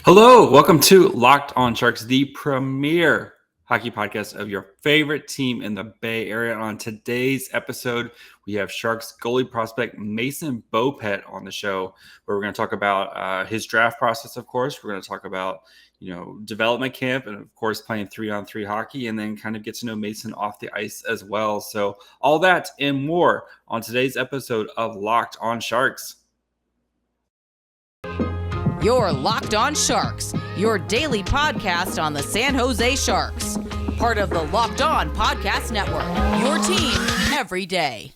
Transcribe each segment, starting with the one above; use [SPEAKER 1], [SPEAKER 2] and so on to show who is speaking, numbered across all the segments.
[SPEAKER 1] Hello, welcome to Locked On Sharks, the premier hockey podcast of your favorite team in the Bay Area. On today's episode, we have Sharks goalie prospect Mason Beaupit on the show, where we're going to talk about his draft process, of course. We're going to talk about, development camp and, of course, playing 3-on-3 hockey, and then kind of get to know Mason off the ice as well. So all that and more on today's episode of Locked On Sharks.
[SPEAKER 2] You're Locked On Sharks, your daily podcast on the San Jose Sharks. Part of the Locked On Podcast Network, your team every day.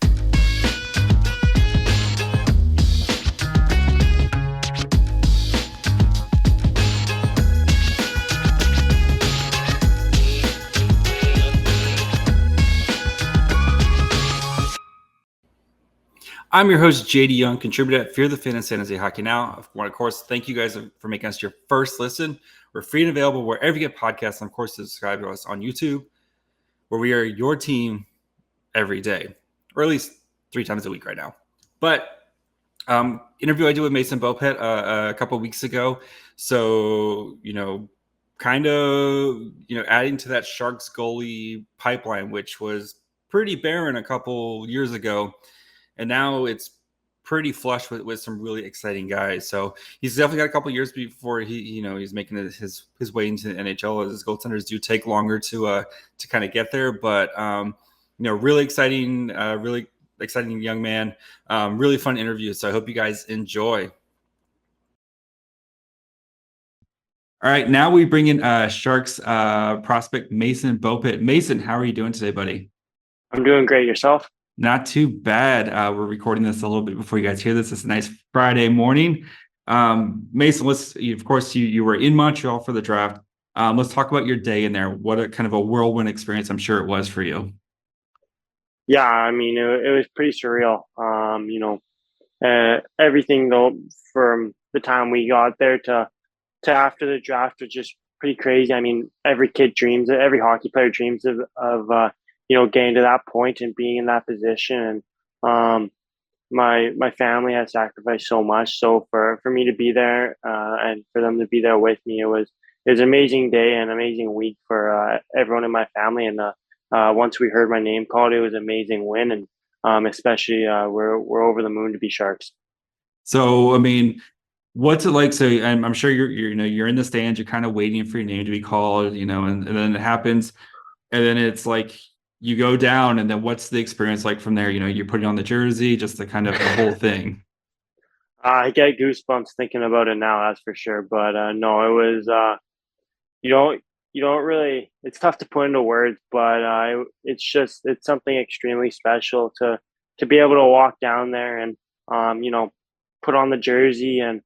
[SPEAKER 1] I'm your host, JD Young, contributor at Fear the Fan and San Jose Hockey Now. I want to, of course, thank you guys for making us your first listen. We're free and available wherever you get podcasts. And, of course, subscribe to us on YouTube, where we are your team every day, or at least 3 times a week right now. But interview I did with Mason Beaupit a couple of weeks ago. So, adding to that Sharks goalie pipeline, which was pretty barren a couple years ago. And now it's pretty flush with some really exciting guys. So he's definitely got a couple years before he's making his way into the NHL, as his goaltenders do take longer to kind of get there. But really exciting young man. Really fun interview. So I hope you guys enjoy. All right, now we bring in Sharks prospect Mason Beaupit. Mason, how are you doing today, buddy?
[SPEAKER 3] I'm doing great. Yourself?
[SPEAKER 1] Not too bad. We're recording this a little bit before you guys hear this. It's a nice Friday morning. Mason, you were in Montreal for the draft. Let's talk about your day in there. What a kind of a whirlwind experience I'm sure it was for you.
[SPEAKER 3] Yeah, I mean, it was pretty surreal. Everything though, from the time we got there to after the draft was just pretty crazy. I mean, every hockey player dreams of getting to that point and being in that position. And my family has sacrificed so much. So for me to be there and for them to be there with me, it was an amazing day and amazing week for everyone in my family. And once we heard my name called, it was an amazing win. And especially we're over the moon to be Sharks.
[SPEAKER 1] So, I mean, what's it like? So I'm sure you're in the stands, you're kind of waiting for your name to be called, and then it happens. And then it's like, you go down, and then what's the experience like from there? You're putting on the jersey, just the kind of the whole thing.
[SPEAKER 3] I get goosebumps thinking about it now, that's for sure. But no, it was you don't really. It's tough to put into words, but it's something extremely special to be able to walk down there and put on the jersey and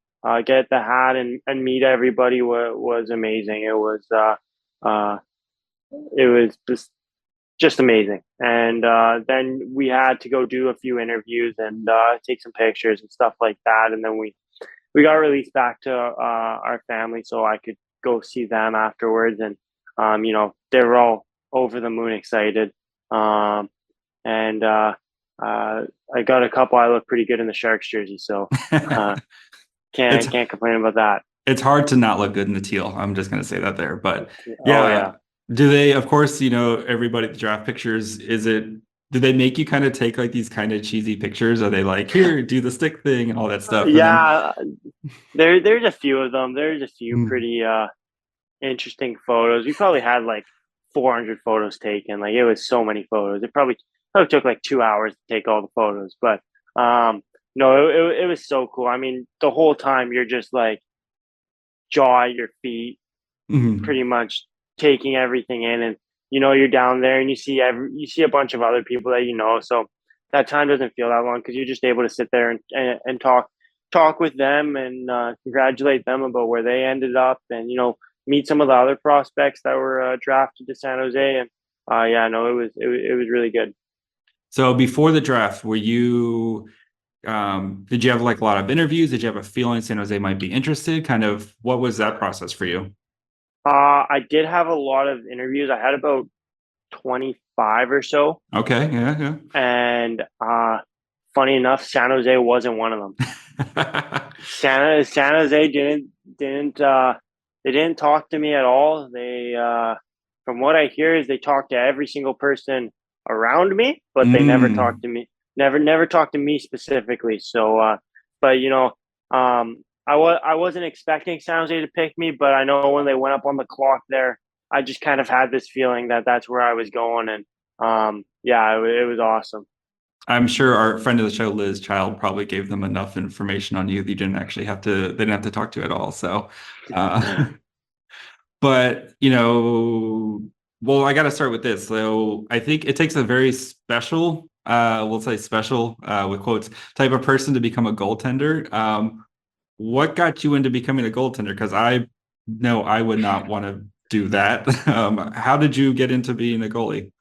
[SPEAKER 3] get the hat and meet everybody. Was amazing. It was just amazing. And then we had to go do a few interviews and take some pictures and stuff like that. And then we got released back to our family so I could go see them afterwards. And, they were all over the moon excited. And I got a couple. I look pretty good in the Sharks jersey. So can't complain about that.
[SPEAKER 1] It's hard to not look good in the teal. I'm just going to say that there. But yeah.
[SPEAKER 3] Oh, yeah.
[SPEAKER 1] Do they, of course, everybody at the draft pictures, do they make you kind of take like these kind of cheesy pictures? Are they like, here, do the stick thing and all that stuff?
[SPEAKER 3] Yeah, there's a few of them. There's a few pretty interesting photos. We probably had like 400 photos taken. Like, it was so many photos. It probably took like 2 hours to take all the photos. But no, it was so cool. I mean, the whole time you're just like jaw at your feet, pretty much taking everything in. And you're down there and you see a bunch of other people that so that time doesn't feel that long because you're just able to sit there and talk with them and congratulate them about where they ended up and meet some of the other prospects that were drafted to San Jose. And it was really good.
[SPEAKER 1] So before the draft, were you did you have like a lot of interviews? Did you have a feeling San Jose might be interested? Kind of, what was that process for you?
[SPEAKER 3] I did have a lot of interviews. I had about 25 or so.
[SPEAKER 1] Okay, yeah.
[SPEAKER 3] And funny enough, San Jose wasn't one of them. San Jose didn't They didn't talk to me at all. They, from what I hear, is they talked to every single person around me, but they never talked
[SPEAKER 1] Mm.
[SPEAKER 3] to me. Never talked to me specifically. So, but I wasn't expecting San Jose to pick me, but I know when they went up on the clock there, I just kind of had this feeling that that's where I was going, and yeah, it was awesome.
[SPEAKER 1] I'm sure our friend of the show, Liz Child, probably gave them enough information on you that you didn't actually have to, they didn't have to talk to at all. So, uh, but well, I got to start with this. So I think it takes a very special, we'll say special, with quotes, type of person to become a goaltender. What got you into becoming a goaltender? Because I know I would not want to do that. How did you get into being a goalie?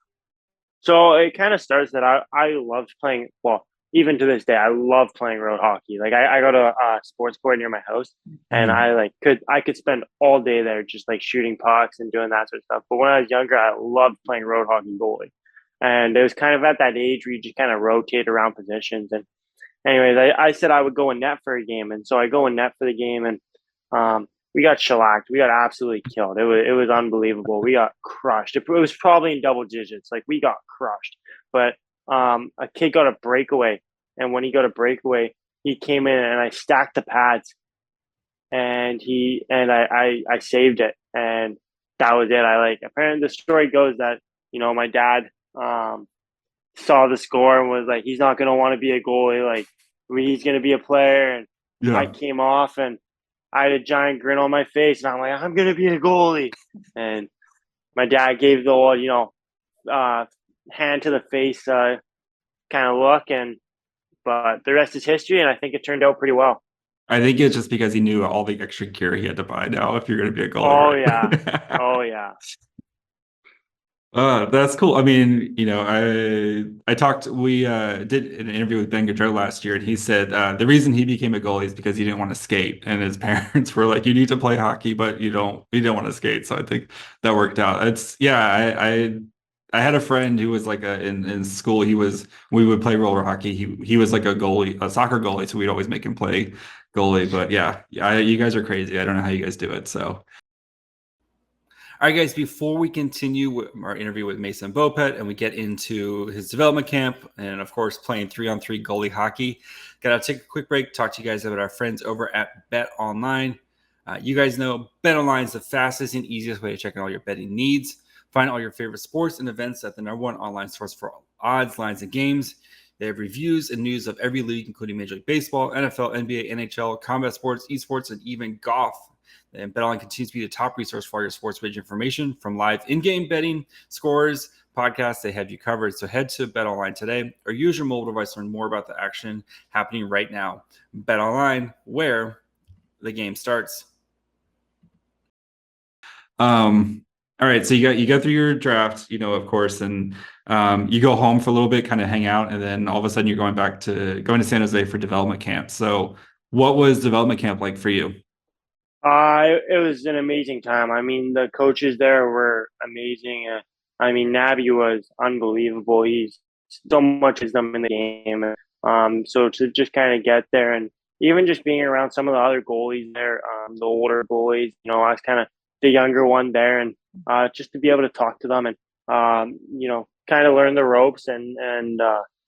[SPEAKER 3] So it kind of starts that I loved playing. Well, even to this day, I love playing road hockey. Like I go to a sports court near my house, and
[SPEAKER 1] Mm.
[SPEAKER 3] I could spend all day there just like shooting pucks and doing that sort of stuff. But when I was younger, I loved playing road hockey goalie, and it was kind of at that age where you just kind of rotate around positions. And anyways, I said I would go in net for a game, and so I go in net for the game, and we got shellacked. We got absolutely killed. It was unbelievable. We got crushed. It was probably in double digits. Like we got crushed. But a kid got a breakaway, and when he got a breakaway, he came in and I stacked the pads, and I saved it, and that was it. I like apparently the story goes that my dad saw the score and was like, he's not going to want to be a goalie. Like, he's going to be a player. And I
[SPEAKER 1] Yeah.
[SPEAKER 3] came off and I had a giant grin on my face. And I'm like, I'm going to be a goalie. And my dad gave the old, uh, hand to the face kind of look. But the rest is history. And I think it turned out pretty well.
[SPEAKER 1] I think it's just because he knew all the extra gear he had to buy now if you're going to be a goalie,
[SPEAKER 3] Oh, yeah.
[SPEAKER 1] right?
[SPEAKER 3] Oh, yeah.
[SPEAKER 1] That's cool. I mean, I talked, we did an interview with Ben Gaudreau last year, and he said the reason he became a goalie is because he didn't want to skate, and his parents were like, "You need to play hockey, but you don't want to skate." So I think that worked out. It's yeah, I had a friend who was like in school. We would play roller hockey. He was like a goalie, a soccer goalie, so we'd always make him play goalie. But yeah, you guys are crazy. I don't know how you guys do it. So. All right, guys, before we continue with our interview with Mason Beaupit and we get into his development camp and, of course, playing 3-on-3 goalie hockey, got to take a quick break, talk to you guys about our friends over at BetOnline. You guys know BetOnline is the fastest and easiest way to check on all your betting needs. Find all your favorite sports and events at the #1 online source for odds, lines, and games. They have reviews and news of every league, including Major League Baseball, NFL, NBA, NHL, combat sports, esports, and even golf. And BetOnline continues to be the top resource for all your sports wagering information, from live in-game betting, scores, podcasts. They have you covered. So head to BetOnline today or use your mobile device to learn more about the action happening right now. BetOnline, where the game starts. All right, so you go through your draft, of course, and you go home for a little bit, kind of hang out, and then all of a sudden you're going to San Jose for development camp. So what was development camp like for you?
[SPEAKER 3] It was an amazing time. I mean, the coaches there were amazing. I mean, Nabi was unbelievable. He's so much wisdom in the game. So to just kind of get there and even just being around some of the other goalies there, the older goalies, I was kind of the younger one there, and just to be able to talk to them and kind of learn the ropes and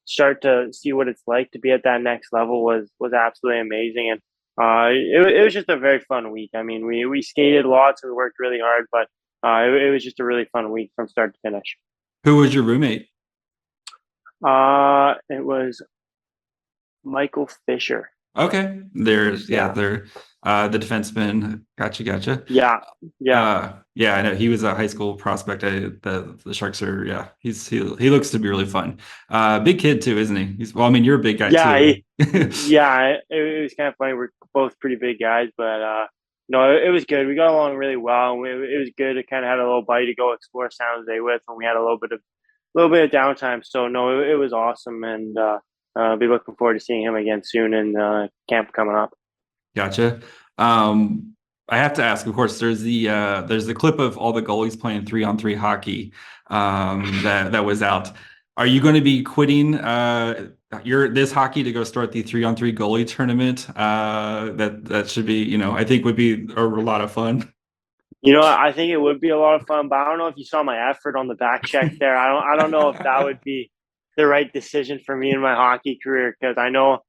[SPEAKER 3] start to see what it's like to be at that next level was absolutely amazing. And it was just a very fun week. I mean, we skated lots and we worked really hard, but it was just a really fun week from start to finish.
[SPEAKER 1] Who was your roommate?
[SPEAKER 3] It was Michael Fisher.
[SPEAKER 1] Okay. They're the defenseman. Gotcha.
[SPEAKER 3] Yeah, yeah,
[SPEAKER 1] Yeah, I know he was a high school prospect. The Sharks are, yeah, he looks to be really fun. Big kid too, isn't he? I mean, you're a big guy
[SPEAKER 3] yeah.
[SPEAKER 1] too.
[SPEAKER 3] Yeah. It was kind of funny. We're both pretty big guys, but no, it was good. We got along really well. It was good to kind of had a little buddy to go explore San Jose with, and we had a little bit of downtime. So no, it was awesome, and I'll be looking forward to seeing him again soon in camp coming up.
[SPEAKER 1] Gotcha. I have to ask, of course, there's the clip of all the goalies playing 3-on-3 hockey that was out. Are you going to be quitting this hockey to go start the 3-on-3 goalie tournament? That should be, I think would be a lot of fun.
[SPEAKER 3] I think it would be a lot of fun, but I don't know if you saw my effort on the back check there. I don't know if that would be the right decision for me in my hockey career, because I know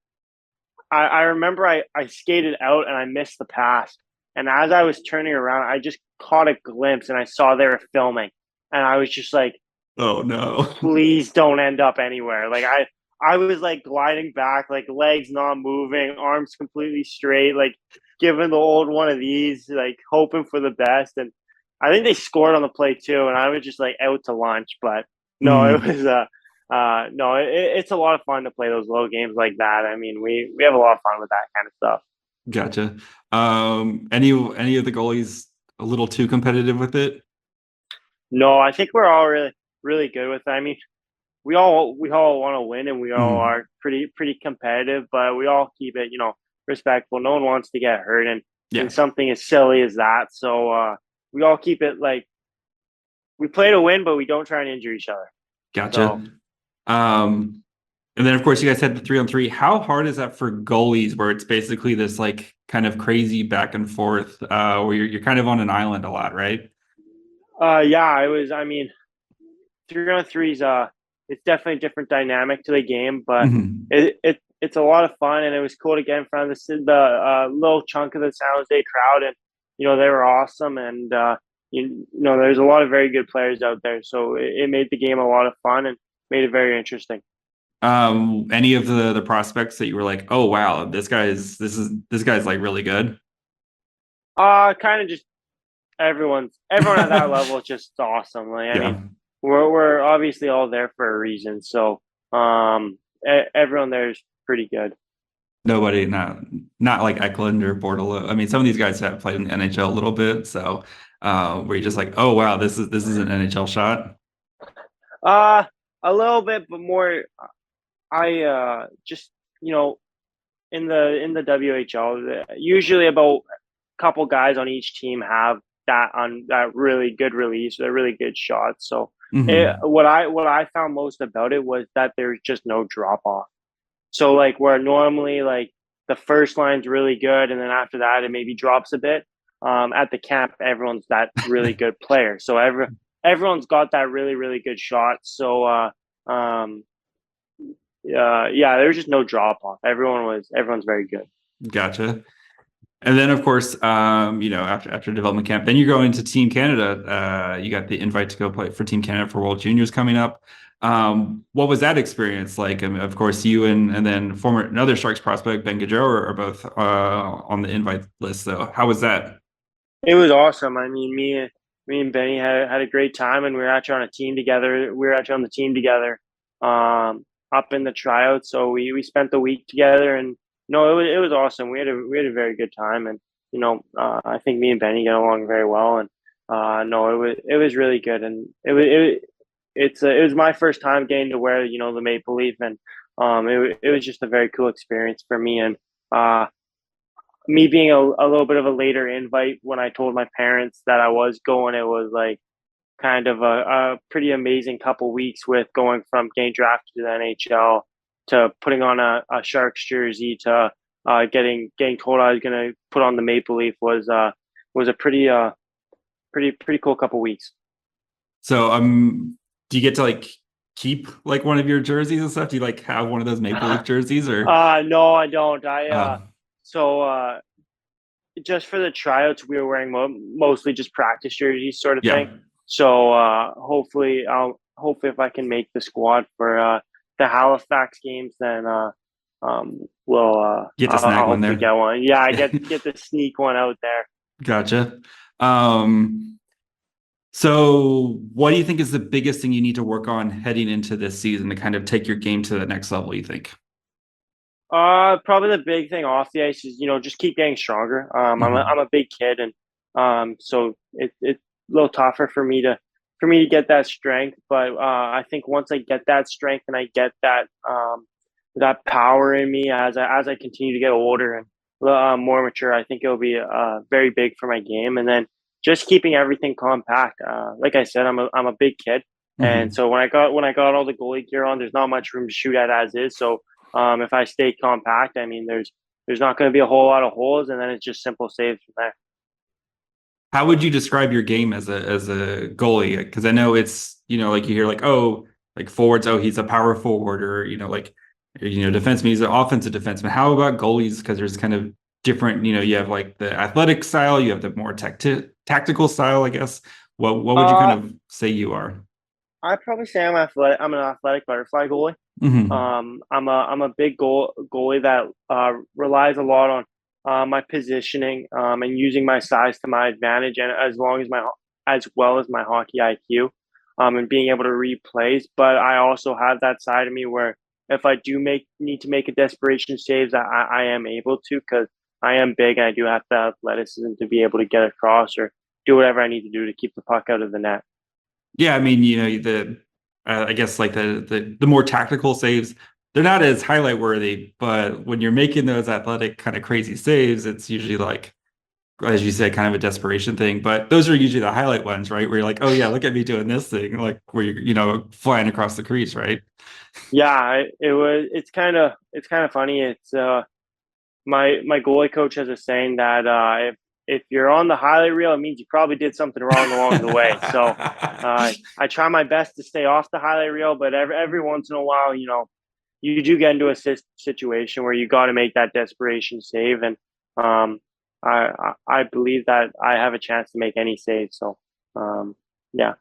[SPEAKER 3] I remember I skated out and I missed the pass. And as I was turning around, I just caught a glimpse and I saw they were filming. And I was just like,
[SPEAKER 1] Oh no.
[SPEAKER 3] please don't end up anywhere. Like I was like gliding back, like legs not moving, arms completely straight, like giving the old one of these, like hoping for the best. And I think they scored on the play too, and I was just like out to lunch. But no, it
[SPEAKER 1] Mm,
[SPEAKER 3] was no, it's a lot of fun to play those low games like that. I mean, we have a lot of fun with that kind of stuff.
[SPEAKER 1] gotcha. Any of the goalies a little too competitive with it?
[SPEAKER 3] No, I think we're all really good with it. I mean, we all want to win, and we all
[SPEAKER 1] Mm,
[SPEAKER 3] are pretty competitive, but we all keep it, respectful. No one wants to get hurt in
[SPEAKER 1] yeah,
[SPEAKER 3] something as silly as that. So we all keep it like we play to win, but we don't try and injure each other.
[SPEAKER 1] gotcha.
[SPEAKER 3] So
[SPEAKER 1] Um, and then of course you guys had the 3-on-3. How hard is that for goalies where it's basically this like kind of crazy back and forth where you're kind of on an island a lot, right?
[SPEAKER 3] yeah, it was. I mean, 3-on-3s. It's definitely a different dynamic to the game, but
[SPEAKER 1] Hmm.
[SPEAKER 3] it's a lot of fun, and it was cool to get in front of the little chunk of the San Jose crowd, and they were awesome, and there's a lot of very good players out there, so it made the game a lot of fun and made it very interesting.
[SPEAKER 1] Any of the prospects that you were like, oh wow, this guy's like really good.
[SPEAKER 3] Kind of just everyone at that level is just awesome. Like, I mean,
[SPEAKER 1] Yeah.
[SPEAKER 3] we're obviously all there for a reason, so everyone there is pretty good.
[SPEAKER 1] Nobody, not like Eklund or Bordelot. I mean, some of these guys have played in the NHL a little bit, so where you're just like, oh wow, this is an NHL shot.
[SPEAKER 3] Uh, a little bit, but more. I just you know in the WHL, usually about a couple guys on each team have that really good release, a really good shot. So
[SPEAKER 1] Hmm.
[SPEAKER 3] what I found most about it was that there's just no drop off. So like where normally like the first line's really good, and then after that it maybe drops a bit. At the camp, everyone's that really good player. So everyone's got that really good shot. So um, yeah, there was just no drop off. Everyone's very good.
[SPEAKER 1] Gotcha. And then, of course, after development camp, then you're going to Team Canada. You got the invite to go play for Team Canada for World Juniors coming up. What was that experience like? I mean, of course, you and then another Sharks prospect, Ben Gaudreau, are both on the invite list. So, how was that?
[SPEAKER 3] It was awesome. I mean, me and Benny had a great time, and we were actually on a team together. We were actually on the team together, up in the tryouts. So we spent the week together, and no, it was awesome. We had a very good time, and I think me and Benny get along very well, and no, it was really good, and it was my first time getting to wear the maple leaf, and it was just a very cool experience for me, and uh me being a little bit of a later invite, when I told my parents that I was going, it was like kind of a pretty amazing couple weeks, with going from getting drafted to the NHL to putting on a Sharks jersey to getting told I was going to put on the maple leaf, was a pretty cool couple weeks.
[SPEAKER 1] So, do you get to like keep like one of your jerseys and stuff? Do you like have one of those Maple Leaf jerseys or?
[SPEAKER 3] No, I don't. I
[SPEAKER 1] Uh,
[SPEAKER 3] so just for the tryouts, we were wearing mostly just practice jerseys, sort of thing.
[SPEAKER 1] yeah,
[SPEAKER 3] So hopefully if I can make the squad for the Halifax games, then we'll
[SPEAKER 1] get to snag
[SPEAKER 3] I'll
[SPEAKER 1] one
[SPEAKER 3] hopefully
[SPEAKER 1] there.
[SPEAKER 3] get one. Yeah, I get to sneak one out there.
[SPEAKER 1] Gotcha. Um, So, what do you think is the biggest thing you need to work on heading into this season to kind of take your game to the next level, you think?
[SPEAKER 3] Probably the big thing off the ice is just keep getting stronger. I'm
[SPEAKER 1] Hmm.
[SPEAKER 3] a big kid, and so it's a little tougher for me to get that strength. But I think once I get that strength and I get that power in me as I continue to get older and more mature, I think it'll be very big for my game. And then just keeping everything compact. Like I said, I'm a big kid, and
[SPEAKER 1] Hmm.
[SPEAKER 3] so when I got all the goalie gear on, there's not much room to shoot at as is. So if I stay compact, I mean, there's not going to be a whole lot of holes, and then it's just simple saves from there.
[SPEAKER 1] How would you describe your game as a goalie? Because I know it's, like you hear like, oh, like forwards, oh, he's a power forward, or like, defenseman, he's an offensive defenseman. How about goalies? Because there's kind of different, you have like the athletic style, you have the more tactical style, I guess. What would you kind
[SPEAKER 3] Uh,
[SPEAKER 1] of say you are?
[SPEAKER 3] I'd probably say I'm athletic. I'm an athletic butterfly goalie.
[SPEAKER 1] Hmm.
[SPEAKER 3] I'm a big goalie that relies a lot on my positioning and using my size to my advantage, and as well as my hockey IQ, and being able to read plays. But I also have that side of me where if I do need to make a desperation saves, I am able to, because I am big and I do have the athleticism to be able to get across or do whatever I need to do to keep the puck out of the net.
[SPEAKER 1] Yeah, I mean, I guess like the more tactical saves, they're not as highlight worthy, but when you're making those athletic kind of crazy saves, it's usually like, as you said, kind of a desperation thing. But those are usually the highlight ones, right? Where you're like, oh yeah, look at me doing this thing, like where you're, flying across the crease, right?
[SPEAKER 3] Yeah, it was. It's kind of funny. It's my goalie coach has a saying that if you're on the highlight reel, it means you probably did something wrong along the way. So I try my best to stay off the highlight reel, but every once in a while, you do get into a situation where you got to make that desperation save, and um, I believe that I have a chance to make any save. So yeah.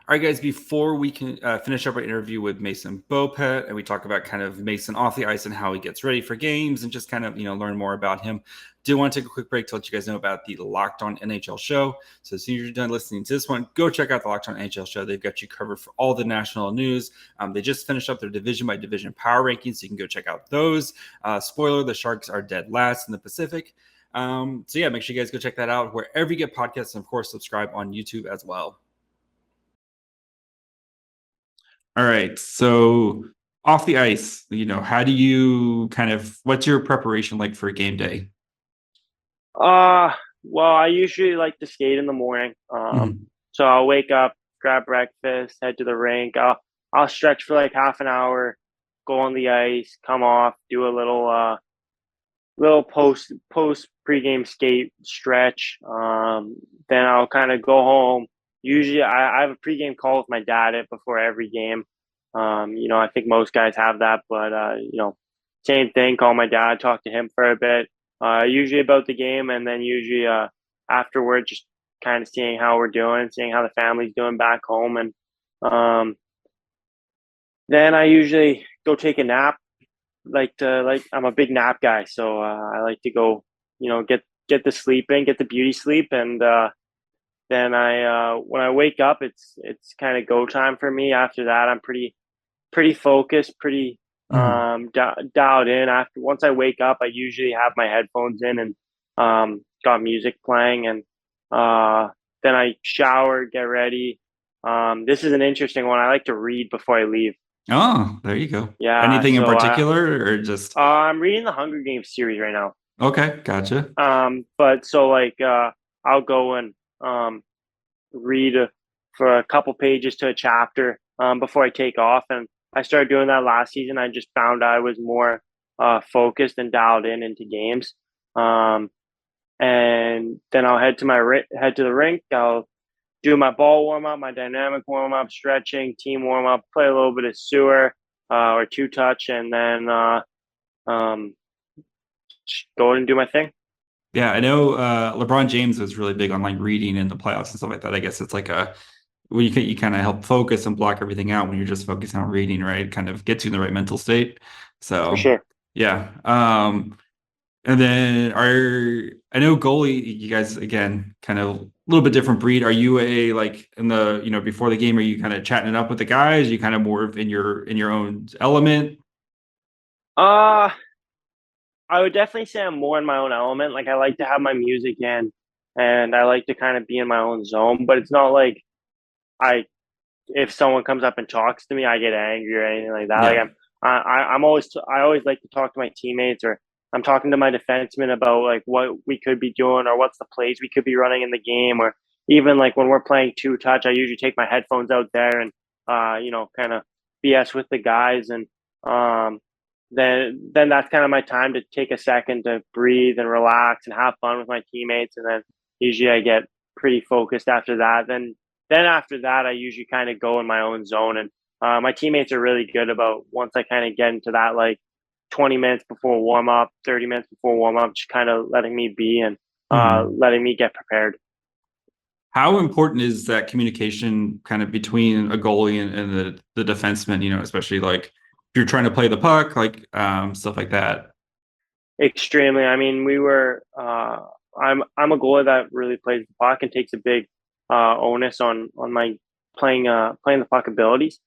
[SPEAKER 1] All right, guys, before we can finish up our interview with Mason Beaupit and we talk about kind of Mason off the ice and how he gets ready for games and just kind of, learn more about him, do want to take a quick break to let you guys know about the Locked On NHL Show. So as soon as you're done listening to this one, go check out the Locked On NHL Show. They've got you covered for all the national news. They just finished up their division by division power rankings, so you can go check out those. Spoiler, the Sharks are dead last in the Pacific. So yeah, make sure you guys go check that out wherever you get podcasts, and of course, subscribe on YouTube as well. All right. So off the ice, how do you what's your preparation like for a game day?
[SPEAKER 3] Well, I usually like to skate in the morning.
[SPEAKER 1] Mhm.
[SPEAKER 3] So I'll wake up, grab breakfast, head to the rink. I'll stretch for like half an hour, go on the ice, come off, do a little post pregame skate stretch. Then I'll kind of go home. Usually, I have a pregame call with my dad before every game. I think most guys have that, but same thing. Call my dad, talk to him for a bit. Usually about the game, and then usually afterward, just kind of seeing how we're doing, seeing how the family's doing back home, and um, then I usually go take a nap. I'm a big nap guy, so I like to go, get the sleep in, get the beauty sleep, and then I when I wake up, it's kind of go time for me. After that, I'm pretty focused, pretty
[SPEAKER 1] Mhm.
[SPEAKER 3] dialed in. After once I wake up, I usually have my headphones in and got music playing, and then I shower, get ready. This is an interesting one. I like to read before I leave.
[SPEAKER 1] Oh, there you go.
[SPEAKER 3] Yeah,
[SPEAKER 1] Anything in
[SPEAKER 3] so
[SPEAKER 1] particular or just
[SPEAKER 3] I'm reading the Hunger Games series right now.
[SPEAKER 1] okay, gotcha.
[SPEAKER 3] But so like I'll go and um read for a couple pages to a chapter before I take off, and I started doing that last season. I just found I was more focused and dialed in into games. Um, and then I'll head to the rink. I'll do my ball warm up, my dynamic warm up, stretching, team warm up, play a little bit of sewer or two touch, and then um, go and do my thing.
[SPEAKER 1] Yeah, I know LeBron James was really big on like reading in the playoffs and stuff like that. I guess it's like a well, you kind of help focus and block everything out when you're just focusing on reading, right? Kind of gets you in the right mental state.
[SPEAKER 3] For
[SPEAKER 1] So
[SPEAKER 3] sure.
[SPEAKER 1] yeah. And then I know goalie, you guys again, kind of a little bit different breed. Are you a like in the, before the game, are you kind of chatting it up with the guys? Are you kind of more of in your own element?
[SPEAKER 3] Uh I would definitely say I'm more in my own element. Like I like to have my music in, and I like to kind of be in my own zone. But it's not like I if someone comes up and talks to me, I get angry or anything like that. Like
[SPEAKER 1] Yeah.
[SPEAKER 3] I always like to talk to my teammates, or I'm talking to my defensemen about like what we could be doing or what's the plays we could be running in the game, or even like when we're playing two touch, I usually take my headphones out there and kind of BS with the guys, and um then that's kind of my time to take a second to breathe and relax and have fun with my teammates. And then usually I get pretty focused after that. Then after that, I usually kind of go in my own zone. And my teammates are really good about once I kind of get into that, like 20 minutes before warm up, 30 minutes before warm up, just kind of letting me be and letting me get prepared.
[SPEAKER 1] How important is that communication kind of between a goalie and the defenseman, especially like if you're trying to play the puck, like stuff like that?
[SPEAKER 3] Extremely. I mean, I'm a goalie that really plays the puck and takes a big onus on my playing the puck abilities.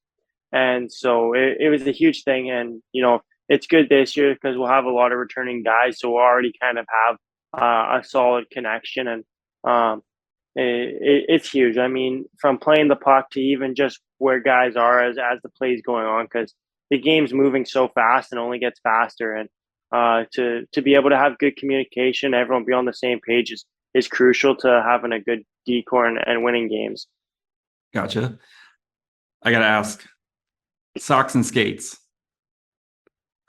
[SPEAKER 3] And so it was a huge thing. And, it's good this year because we'll have a lot of returning guys. So we'll already kind of have a solid connection. And it's huge. I mean, from playing the puck to even just where guys are as the play's going on, because the game's moving so fast and only gets faster. And to be able to have good communication, everyone be on the same page is crucial to having a good decor and winning games.
[SPEAKER 1] Gotcha. I got to ask, socks and skates.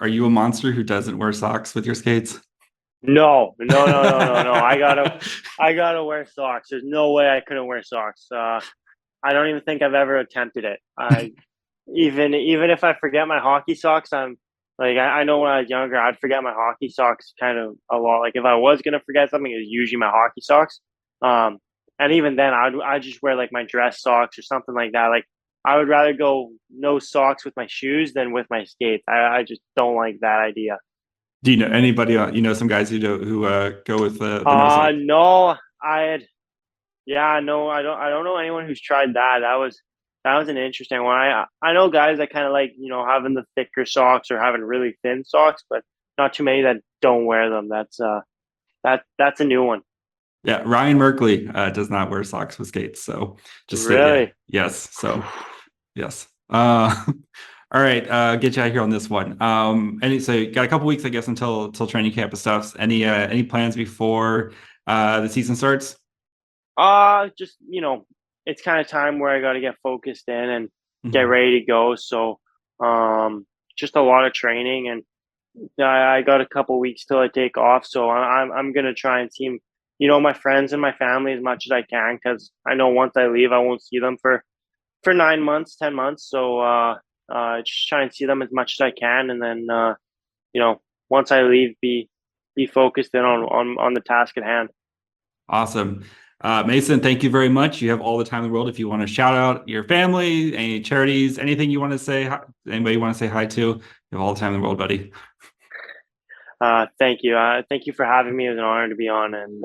[SPEAKER 1] Are you a monster who doesn't wear socks with your skates?
[SPEAKER 3] No. I gotta wear socks. There's no way I couldn't wear socks. I don't even think I've ever attempted it. Even if I forget my hockey socks, I'm like, I know when I was younger, I'd forget my hockey socks kind of a lot. Like if I was gonna forget something, it's usually my hockey socks. And even then, I'd just wear like my dress socks or something like that. Like I would rather go no socks with my shoes than with my skates. I just don't like that idea.
[SPEAKER 1] Do you know anybody? Some guys who go with the no socks?
[SPEAKER 3] No, no, I don't know anyone who's tried that. That was an interesting one. I know guys that kind of like, having the thicker socks or having really thin socks, but not too many that don't wear them. That's a new one.
[SPEAKER 1] Yeah, Ryan Merkley does not wear socks with skates. So just
[SPEAKER 3] really,
[SPEAKER 1] yes. So yes. All right, get you out here on this one. So you got a couple weeks, I guess, until training camp and stuff. Any plans before the season starts?
[SPEAKER 3] Just it's kind of time where I got to get focused in and get ready to go. So, just a lot of training, and I got a couple weeks till I take off. So I'm gonna try and see, my friends and my family as much as I can, because I know once I leave, I won't see them for 9 months, 10 months. So, just try and see them as much as I can, and then once I leave, be focused in on the task at hand.
[SPEAKER 1] Awesome. Mason, thank you very much. You have all the time in the world. If you want to shout out your family, any charities, anything you want to say, anybody you want to say hi to, you have all the time in the world, buddy.
[SPEAKER 3] Thank you. Thank you for having me. It was an honor to be on. And,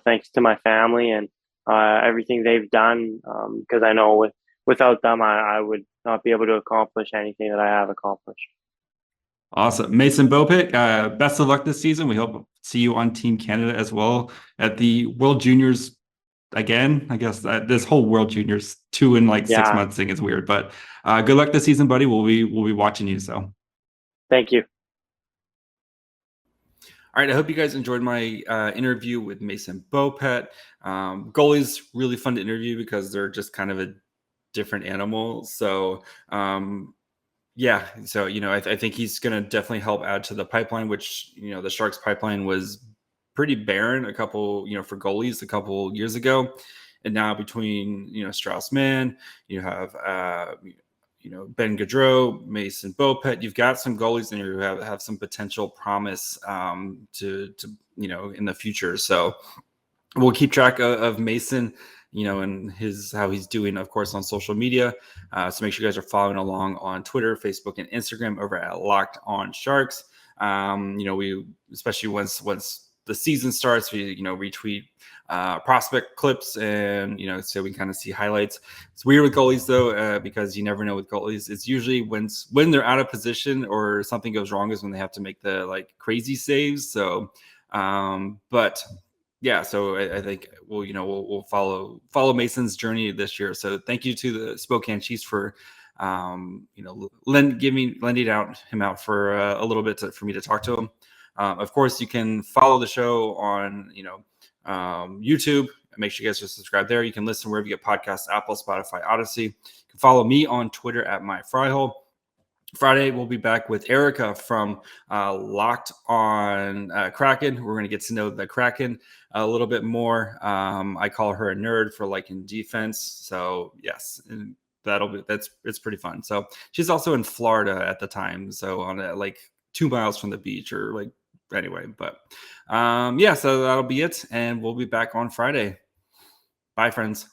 [SPEAKER 3] thanks to my family and everything they've done, because I know without them, I would not be able to accomplish anything that I have accomplished.
[SPEAKER 1] Awesome. Mason Beaupit, best of luck this season. We hope to see you on Team Canada as well at the World Juniors again. I guess this whole World Juniors 2 in 6 months thing is weird, but good luck this season, buddy. We'll be watching you. So
[SPEAKER 3] thank you.
[SPEAKER 1] All right, I hope you guys enjoyed my interview with Mason Beaupit. Goalie's really fun to interview because they're just kind of a different animal. So yeah, so I think he's going to definitely help add to the pipeline, which the Sharks pipeline was pretty barren for goalies a couple years ago, and now between Strauss-Mann, you have Ben Gaudreau, Mason Beaupit, you've got some goalies in here who have some potential promise to in the future. So we'll keep track of Mason, and how he's doing, of course, on social media. So make sure you guys are following along on Twitter, Facebook, and Instagram over at Locked On Sharks. We, especially once the season starts, we retweet prospect clips and so we kind of see highlights. It's weird with goalies though, because you never know with goalies. It's usually when they're out of position or something goes wrong is when they have to make the crazy saves. So, but yeah, so I think we'll follow Mason's journey this year. So thank you to the Spokane Chiefs for lending him out for a little bit for me to talk to him. Of course, you can follow the show on YouTube. Make sure you guys are subscribed there. You can listen wherever you get podcasts: Apple, Spotify, Odyssey. You can follow me on Twitter at MyFryhole. Friday, we'll be back with Erica from Locked on Kraken. We're going to get to know the Kraken a little bit more. I call her a nerd for liking defense. So yes, and it's pretty fun. So she's also in Florida at the time. So on like 2 miles from the beach or like anyway, but so that'll be it. And we'll be back on Friday. Bye, friends.